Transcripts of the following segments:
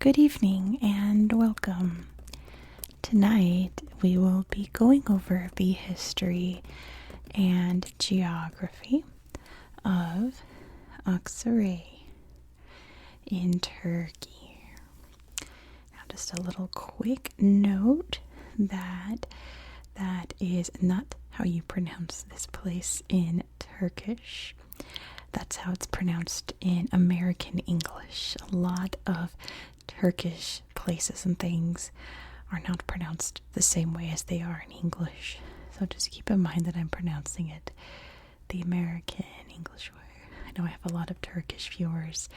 Good evening and welcome. Tonight we will be going over the history and geography of Aksaray in Turkey. Now, just a little quick note that is not how you pronounce this place in Turkish. That's how it's pronounced in American English. A lot of Turkish places and things are not pronounced the same way as they are in English. So just keep in mind that I'm pronouncing it the American English way. I know I have a lot of Turkish viewers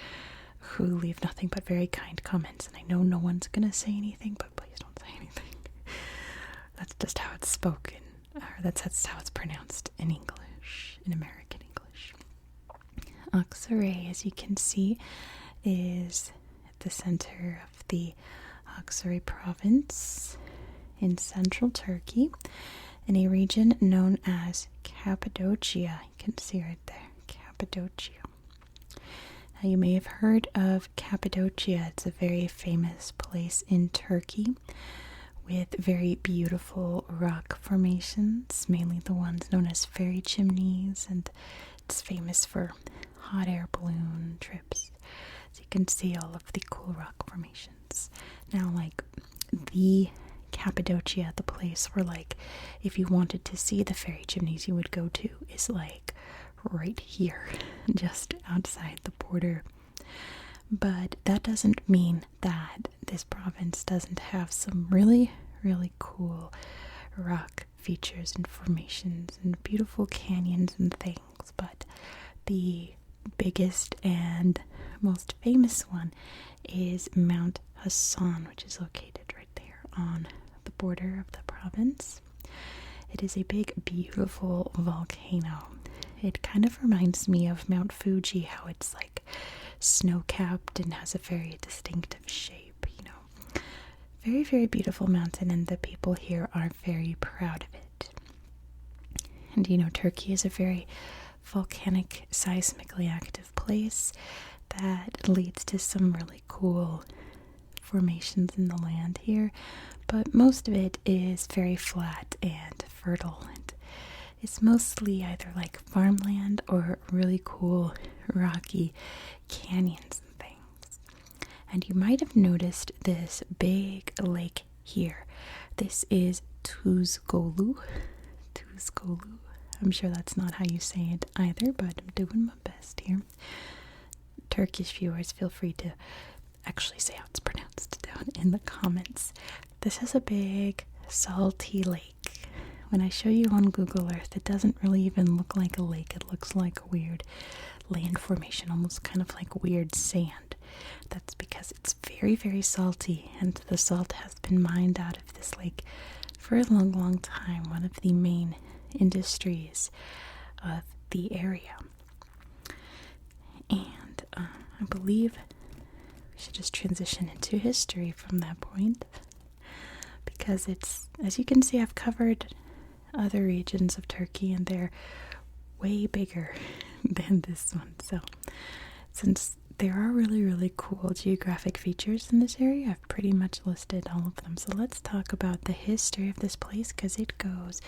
who leave nothing but very kind comments, and I know no one's gonna say anything, but please don't say anything. That's just how it's spoken, or that's how it's pronounced in English, in American English. Aksaray, as you can see, is at the center of the Aksaray province in central Turkey, in a region known as Cappadocia. You can see right there, Cappadocia. Now, you may have heard of Cappadocia. It's a very famous place in Turkey with very beautiful rock formations, mainly the ones known as fairy chimneys, and it's famous for hot air balloon trips. So you can see all of the cool rock formations. Now, like the Cappadocia, the place where, like, if you wanted to see the fairy chimneys you would go to, is like right here, just outside the border. But that doesn't mean that this province doesn't have some really, really cool rock features and formations and beautiful canyons and things. But the biggest and most famous one is Mount Hassan, which is located right there on the border of the province. It is a big, beautiful volcano. It kind of reminds me of Mount Fuji, how it's like snow-capped and has a very distinctive shape, you know. Very, very beautiful mountain, and the people here are very proud of it. And you know, Turkey is a very volcanic, seismically active place that leads to some really cool formations in the land here, but most of it is very flat and fertile, and it's mostly either like farmland or really cool rocky canyons and things. And you might have noticed this big lake here. This is Tuzgolu. I'm sure that's not how you say it either, but I'm doing my best here. Turkish viewers, feel free to actually say how it's pronounced down in the comments. This is a big salty lake. When I show you on Google Earth, it doesn't really even look like a lake. It looks like a weird land formation, almost kind of like weird sand. That's because it's very, very salty, and the salt has been mined out of this lake for a long, long time. One of the main industries of the area. And I believe we should just transition into history from that point, because it's, as you can see, I've covered other regions of Turkey and they're way bigger than this one. So since there are really, really cool geographic features in this area, I've pretty much listed all of them. So let's talk about the history of this place, because it goes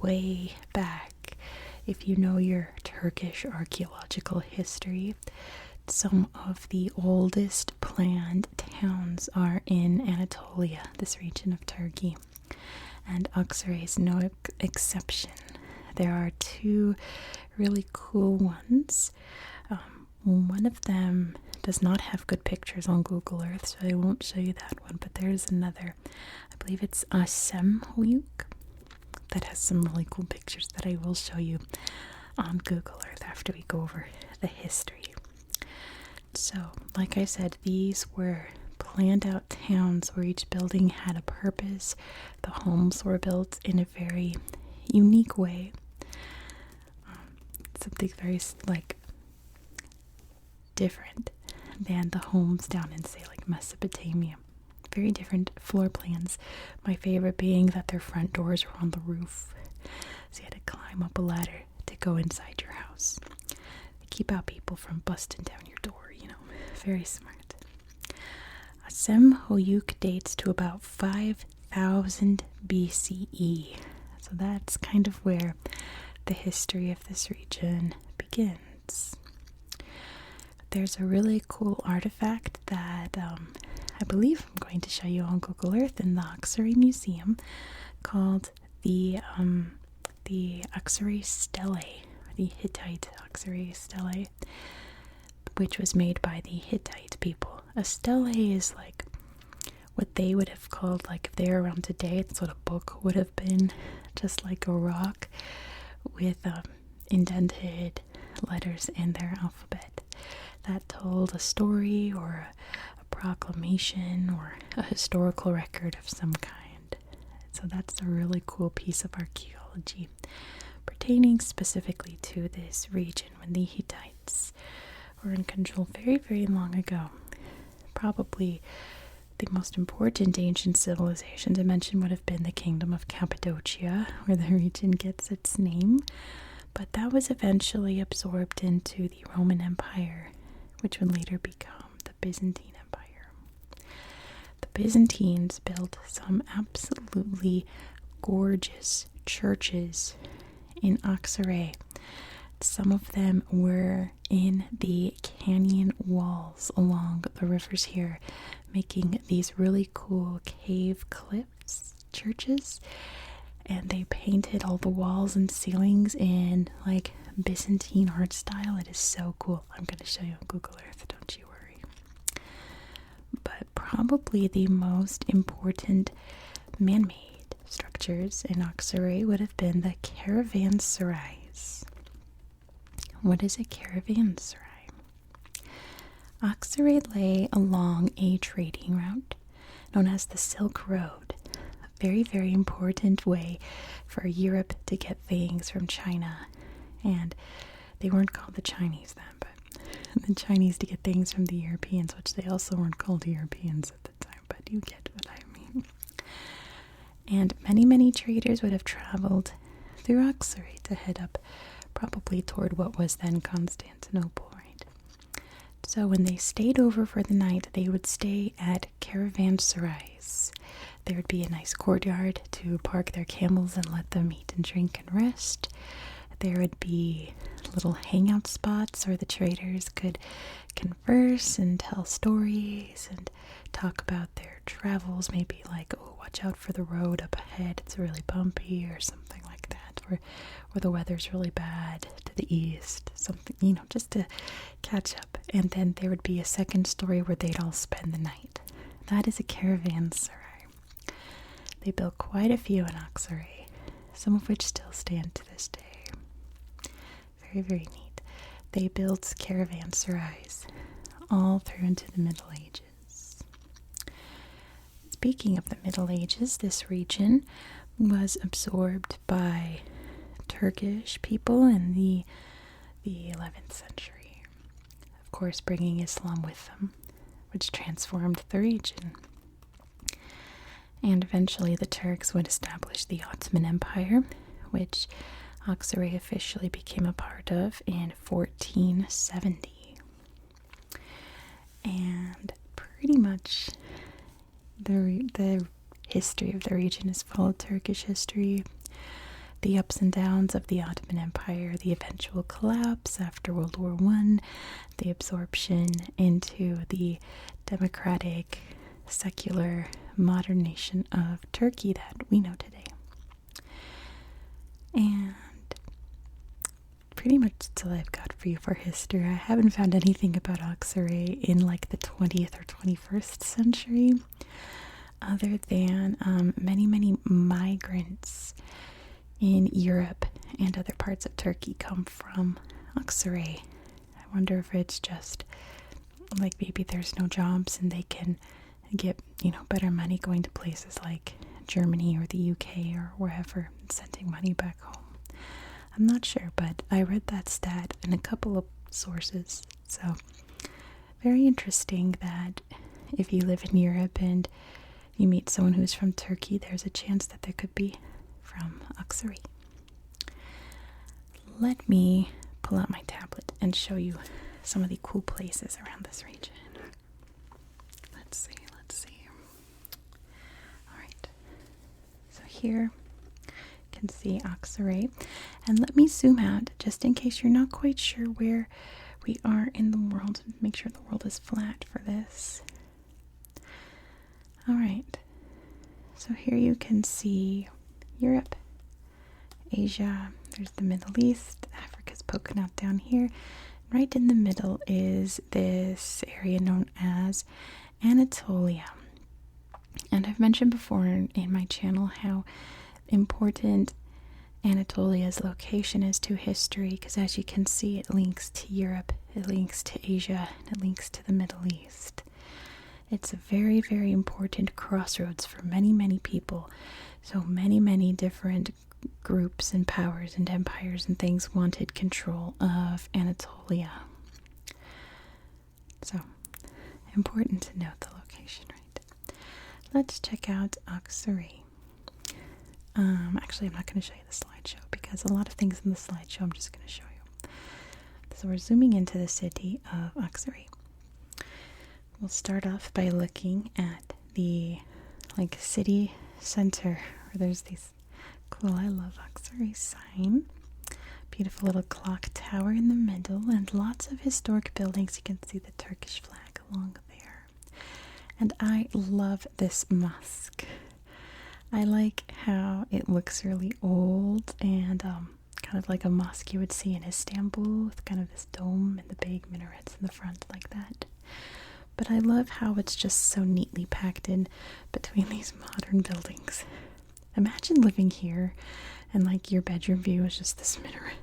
way back. If you know your Turkish archaeological history, some of the oldest planned towns are in Anatolia, this region of Turkey, and Aksaray is no exception. There are two really cool ones. One of them does not have good pictures on Google Earth, so I won't show you that one, but there's another. I believe it's Asemhoyuk that has some really cool pictures that I will show you on Google Earth after we go over the history. So, like I said, these were planned out towns where each building had a purpose. The homes were built in a very unique way. Something very, like, different than the homes down in, say, like Mesopotamia. Very different floor plans. My favorite being that their front doors were on the roof, so you had to climb up a ladder to go inside your house. Keep out people from busting down your door, you know. Very smart. Semhoyuk dates to about 5000 BCE. So that's kind of where the history of this region begins. There's a really cool artifact that I believe I'm going to show you on Google Earth in the Aksaray Museum called the Aksaray Stele, or the Hittite Aksaray Stele, which was made by the Hittite people. A stele is like what they would have called, like if they were around today, that's what a book would have been, just like a rock with indented letters in their alphabet that told a story or a proclamation or a historical record of some kind. So that's a really cool piece of archaeology pertaining specifically to this region when the Hittites were in control very, very long ago. Probably the most important ancient civilization to mention would have been the Kingdom of Cappadocia, where the region gets its name, but that was eventually absorbed into the Roman Empire, which would later become the Byzantine Empire. The Byzantines built some absolutely gorgeous churches in Aksaray. Some of them were in the canyon walls along the rivers here, making these really cool cave cliffs churches, and they painted all the walls and ceilings in like Byzantine art style. It is so cool. I'm going to show you on Google Earth, don't you worry. But probably the most important man-made structures in Aksaray would have been the caravanserais. What is a caravanserai? Aksaray lay along a trading route known as the Silk Road, a very, very important way for Europe to get things from China. And they weren't called the Chinese then, but the Chinese to get things from the Europeans, which they also weren't called Europeans at the time, but you get what I mean. And many, many traders would have traveled through Aksaray to head up probably toward what was then Constantinople, right? So when they stayed over for the night, they would stay at caravanserais. There would be a nice courtyard to park their camels and let them eat and drink and rest. There would be little hangout spots where the traders could converse and tell stories and talk about their travels, maybe like, oh, watch out for the road up ahead, it's really bumpy, or something like that, or the weather's really bad to the east, something, just to catch up. And then there would be a second story where they'd all spend the night. That is a caravanserai. They built quite a few in Aksaray, some of which still stand to this day. Very, very neat. They built caravanserais all through into the Middle Ages. Speaking of the Middle Ages, this region was absorbed by Turkish people in the 11th century. Of course, bringing Islam with them, which transformed the region. And eventually the Turks would establish the Ottoman Empire, which Aksaray officially became a part of in 1470. And pretty much the history of the region is full of Turkish history. The ups and downs of the Ottoman Empire, the eventual collapse after World War I, the absorption into the democratic, secular, modern nation of Turkey that we know today. And pretty much that's all I've got for you for history. I haven't found anything about Aksaray in like the 20th or 21st century, other than many, many migrants in Europe and other parts of Turkey come from Aksaray. I wonder if it's just like maybe there's no jobs and they can get, better money going to places like Germany or the UK or wherever and sending money back home. I'm not sure, but I read that stat in a couple of sources. So very interesting that if you live in Europe and you meet someone who's from Turkey, there's a chance that they could be from Aksaray. Let me pull out my tablet and show you some of the cool places around this region. Let's see. here. You can see Aksaray. And let me zoom out just in case you're not quite sure where we are in the world. Make sure the world is flat for this. Alright, so here you can see Europe, Asia, there's the Middle East, Africa's poking out down here. Right in the middle is this area known as Anatolia. And I've mentioned before in my channel how important Anatolia's location is to history, because as you can see, it links to Europe, it links to Asia, and it links to the Middle East. It's a very, very important crossroads for many, many people. So many different groups and powers and empires and things wanted control of Anatolia. So, important to note the location, right? Let's check out Aksaray. Actually, I'm not going to show you the slideshow because a lot of things in the slideshow I'm just going to show you. So we're zooming into the city of Aksaray. We'll start off by looking at the city center where there's these cool I love Aksaray sign. Beautiful little clock tower in the middle and lots of historic buildings. You can see the Turkish flag along there. And I love this mosque. I like how it looks really old and kind of like a mosque you would see in Istanbul with kind of this dome and the big minarets in the front like that. But I love how it's just so neatly packed in between these modern buildings. Imagine living here and your bedroom view is just this minaret.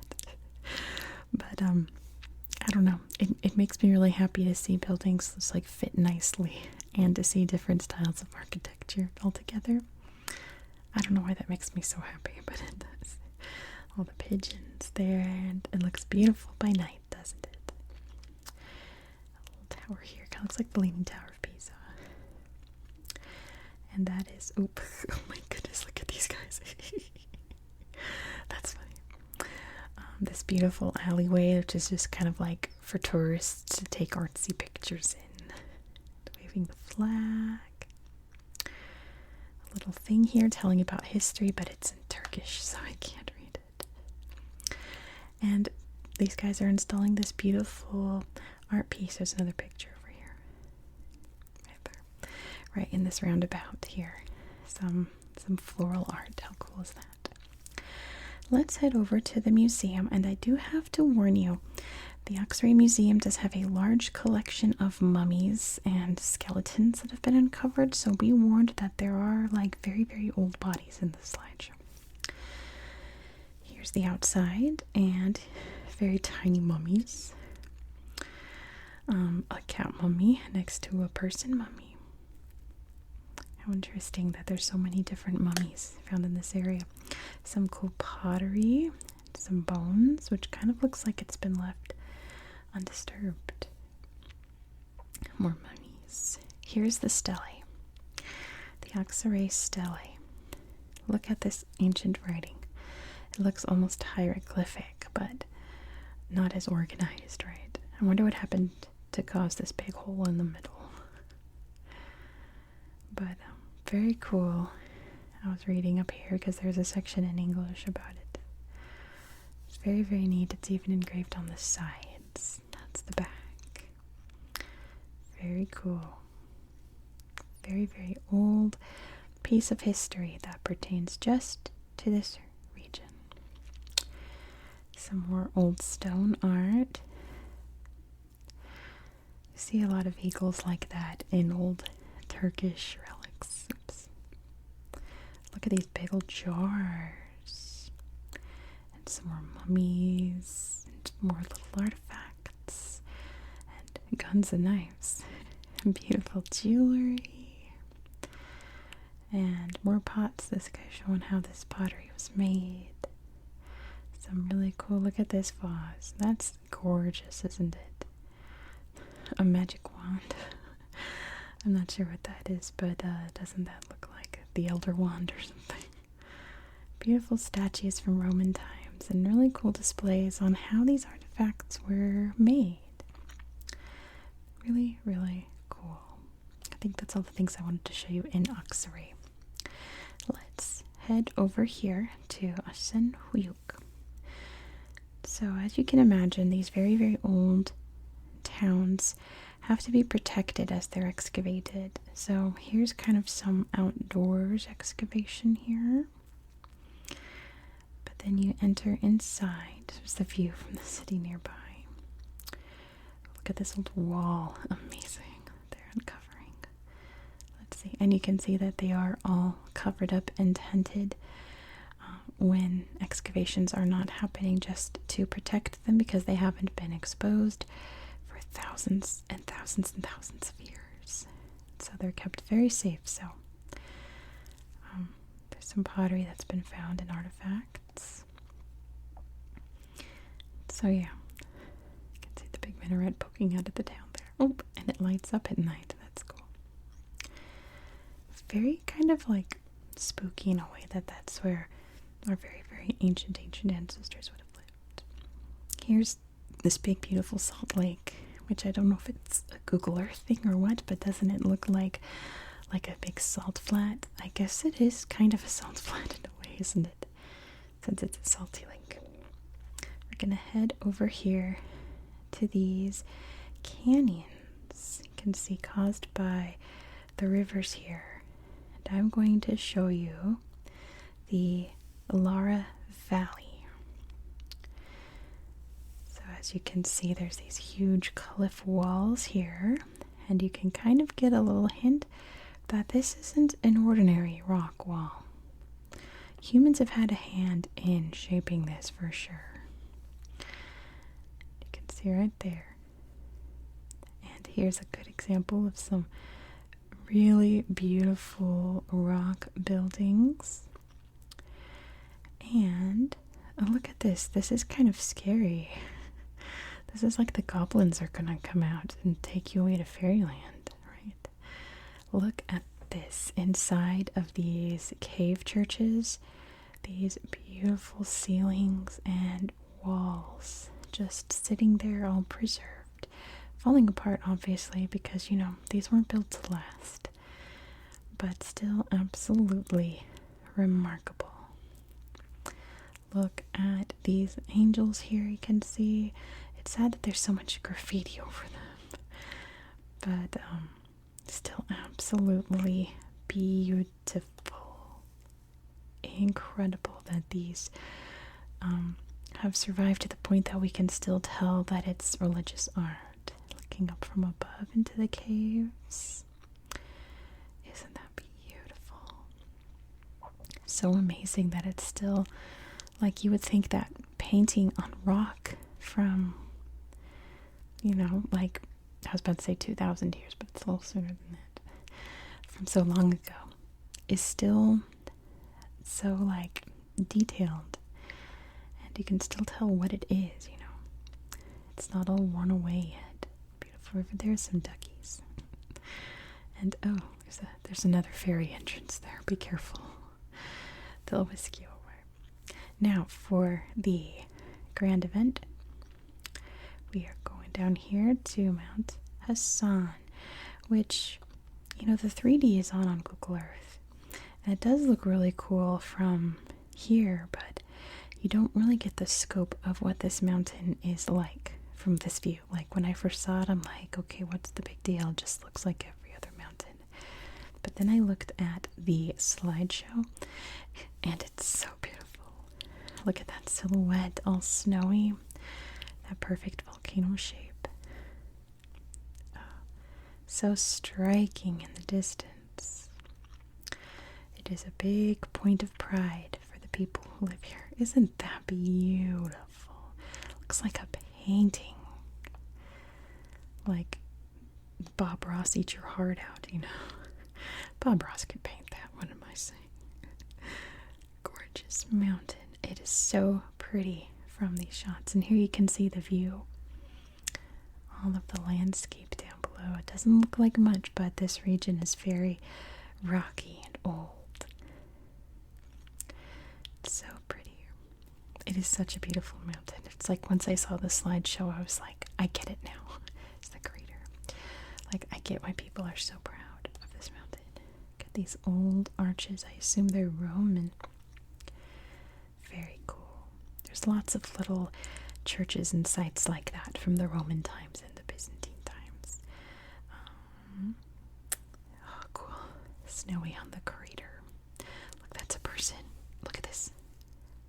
But I don't know. It makes me really happy to see buildings just fit nicely and to see different styles of architecture all together. I don't know why that makes me so happy, but it does. All the pigeons there, and it looks beautiful by night, doesn't it? A little tower here. Kind of looks like the Leaning Tower of Pisa. And that is, oh my goodness, look at these guys. That's funny. This beautiful alleyway, which is just kind of for tourists to take artsy pictures in. Waving the flag. A little thing here telling about history, but it's in Turkish, so I can't read it. And these guys are installing this beautiful art piece. There's another picture over here. Right there. Right in this roundabout here. Some floral art. How cool is that? Let's head over to the museum, and I do have to warn you, the Aksaray Museum does have a large collection of mummies and skeletons that have been uncovered, so be warned that there are very, very old bodies in the slideshow. Here's the outside, and very tiny mummies. A cat mummy next to a person mummy. How interesting that there's so many different mummies found in this area. Some cool pottery, some bones, which kind of looks like it's been left undisturbed. More mummies. Here's the stele. The Aksaray stele. Look at this ancient writing. It looks almost hieroglyphic, but not as organized, right? I wonder what happened to cause this big hole in the middle. But very cool. I was reading up here because there's a section in English about it. It's very, very neat. It's even engraved on the sides. That's the back. Very cool. Very, very old piece of history that pertains just to this region. Some more old stone art. You see a lot of eagles like that in old Turkish relics. Oops. Look at these big old jars. And some more mummies. And more little artifacts. And guns and knives. And beautiful jewelry. And more pots. This guy showing how this pottery was made. Some really cool. Look at this vase. That's gorgeous, isn't it? A magic wand. I'm not sure what that is, but doesn't that look like the Elder Wand or something? Beautiful statues from Roman times and really cool displays on how these artifacts were made. Really, really cool. I think that's all the things I wanted to show you in Aksaray. Let's head over here to Aksaray. So as you can imagine, these very, very old towns have to be protected as they're excavated. So here's kind of some outdoors excavation here. But then you enter inside. There's the view from the city nearby. Look at this old wall. Amazing. They're uncovering. Let's see. And you can see that they are all covered up and tented when excavations are not happening, just to protect them because they haven't been exposed for thousands and thousands and thousands of years. So they're kept very safe. So there's some pottery that's been found in artifacts. So yeah, you can see the big minaret poking out of the town there. Oh, and it lights up at night. That's cool. Very kind of like spooky in a way that's where our very, very ancient ancestors would have lived. Here's this big, beautiful salt lake, which I don't know if it's a Google Earth thing or what, but doesn't it look like a big salt flat? I guess it is kind of a salt flat in a way, isn't it? Since it's a salty lake. We're gonna head over here to these canyons you can see caused by the rivers here. And I'm going to show you the Lara Valley. So as you can see, there's these huge cliff walls here, and you can kind of get a little hint that this isn't an ordinary rock wall. Humans have had a hand in shaping this for sure. You can see right there. And here's a good example of some really beautiful rock buildings. And look at this. This is kind of scary. This is like the goblins are gonna come out and take you away to fairyland, right? Look at this. Inside of these cave churches, these beautiful ceilings and walls just sitting there all preserved. Falling apart, obviously, because, you know, these weren't built to last. But still absolutely remarkable. Look at these angels here. You can see it's sad that there's so much graffiti over them, but still absolutely beautiful. Incredible that these have survived to the point that we can still tell that it's religious art. Looking up from above into the caves, isn't that beautiful? So amazing that it's still, like, you would think that painting on rock from, you know, like, I was about to say 2,000 years, but it's a little sooner than that, from so long ago, is still so, like, detailed. And you can still tell what it is, you know. It's not all worn away yet. Beautiful river. There's some duckies. And, oh, there's another fairy entrance there. Be careful. They'll whisk you over. Now, for the grand event, we are going down here to Mount Hassan, which, you know, the 3D is on Google Earth. And it does look really cool from here, but you don't really get the scope of what this mountain is like from this view. Like, when I first saw it, I'm like, okay, what's the big deal? It just looks like every other mountain. But then I looked at the slideshow, and it's so beautiful. Look at that silhouette, all snowy. That perfect volcano shape. Oh, so striking in the distance. It is a big point of pride for the people who live here. Isn't that beautiful? Looks like a painting. Like Bob Ross, Eat Your Heart Out, you know. Bob Ross could paint that, what am I saying? Gorgeous mountain. It is so pretty from these shots. And here you can see the view. All of the landscape down below. It doesn't look like much, but this region is very rocky and old. It's so pretty. It is such a beautiful mountain. It's like, once I saw the slideshow, I was like, I get it now. It's the crater. Like, I get why people are so proud of this mountain. Look at these old arches. I assume they're Roman. There's lots of little churches and sites like that from the Roman times and the Byzantine times. Oh, cool. Snowy on the crater. Look, that's a person. Look at this.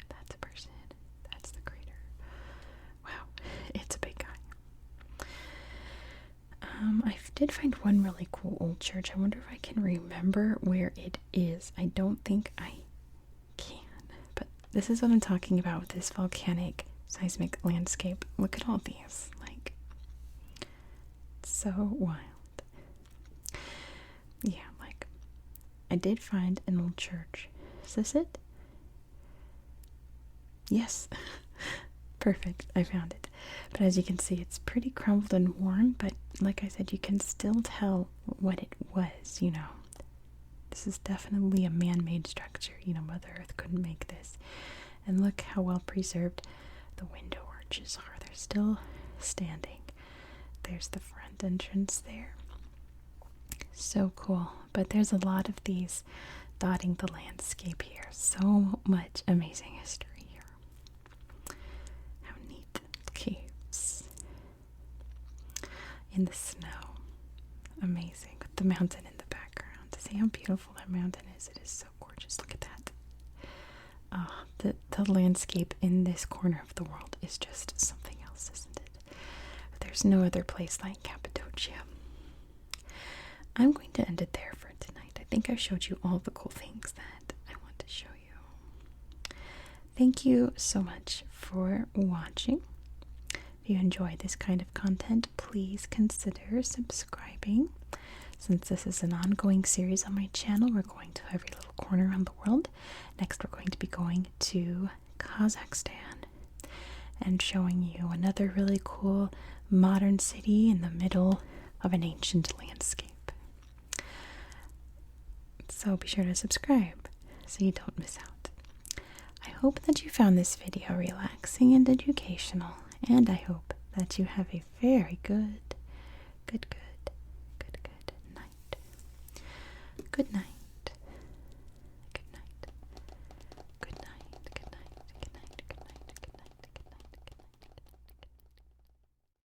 That's a person. That's the crater. Wow, it's a big guy. I did find one really cool old church. I wonder if I can remember where it is. I don't think I can, but this is what I'm talking about with this volcanic seismic landscape. Look at all these. Like, it's so wild. Yeah, like, I did find an old church. Is this it? Yes. Perfect. I found it. But as you can see, it's pretty crumbled and worn, but like I said, you can still tell what it was, you know. This is definitely a man-made structure. You know, Mother Earth couldn't make this. And look how well preserved the window arches are. They're still standing. There's the front entrance there. So cool. But there's a lot of these dotting the landscape here. So much amazing history here. How neat. Caves in the snow. Amazing. With the mountain in the background. See how beautiful that mountain is? It is so gorgeous. Look at that. The landscape in this corner of the world is just something else, isn't it? There's no other place like Cappadocia. I'm going to end it there for tonight. I think I showed you all the cool things that I want to show you. Thank you so much for watching. If you enjoy this kind of content, please consider subscribing. Since this is an ongoing series on my channel, we're going to every little corner around the world. Next, we're going to be going to Kazakhstan and showing you another really cool modern city in the middle of an ancient landscape. So be sure to subscribe so you don't miss out. I hope that you found this video relaxing and educational, and I hope that you have a very good night. Good night.